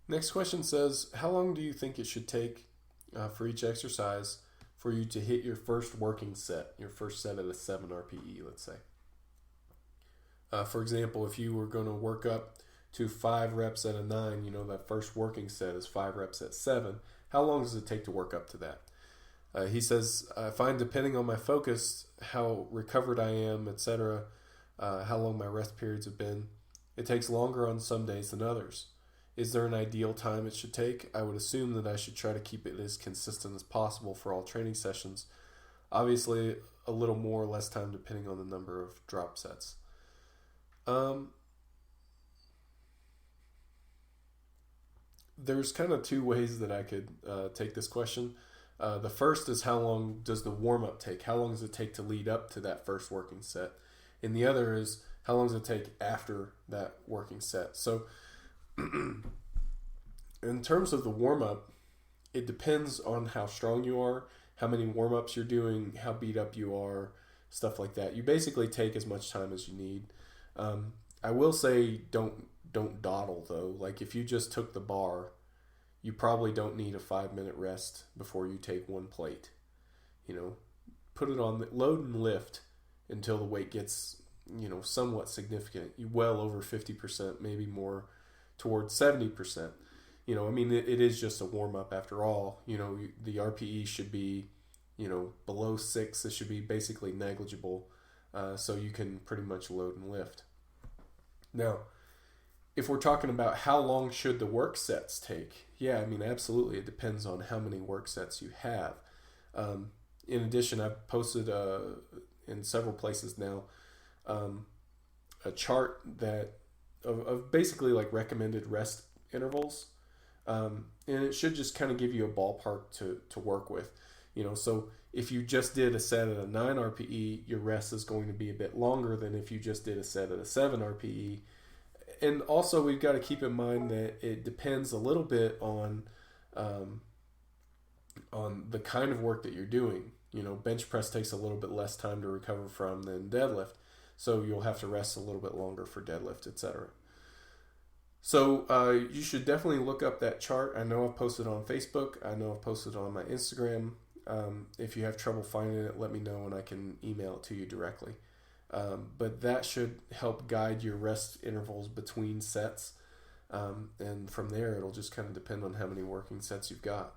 Next question says, how long do you think it should take for each exercise for you to hit your first working set, your first set at a 7 RPE, let's say? For example, if you were going to work up to 5 reps at a 9, that first working set is 5 reps at 7. How long does it take to work up to that? He says, I find depending on my focus, how recovered I am, etc., how long my rest periods have been, it takes longer on some days than others. Is there an ideal time it should take? I would assume that I should try to keep it as consistent as possible for all training sessions. Obviously, a little more or less time depending on the number of drop sets. There's kind of two ways that I could take this question. The first is, how long does the warm-up take? How long does it take to lead up to that first working set? And the other is, how long does it take after that working set? So in terms of the warm-up, it depends on how strong you are, how many warm-ups you're doing, how beat up you are, stuff like that. You basically take as much time as you need. I will say don't dawdle though. Like if you just took the bar, you probably don't need a 5-minute rest before you take one plate. Put it on, load and lift until the weight gets, somewhat significant. You well over 50%, maybe more towards 70%. It is just a warm up after all. The RPE should be, below 6. It should be basically negligible, so you can pretty much load and lift. Now, if we're talking about how long should the work sets take, absolutely. It depends on how many work sets you have. In addition, I've posted in several places now a chart that of basically like recommended rest intervals, and it should just kind of give you a ballpark to work with. So if you just did a set at a 9 RPE, your rest is going to be a bit longer than if you just did a set at a 7 RPE. And also, we've got to keep in mind that it depends a little bit on the kind of work that you're doing. Bench press takes a little bit less time to recover from than deadlift, so you'll have to rest a little bit longer for deadlift, etc. So you should definitely look up that chart. I know I've posted on Facebook. I know I've posted on my Instagram. If you have trouble finding it, let me know and I can email it to you directly. But that should help guide your rest intervals between sets. And from there, it'll just kind of depend on how many working sets you've got.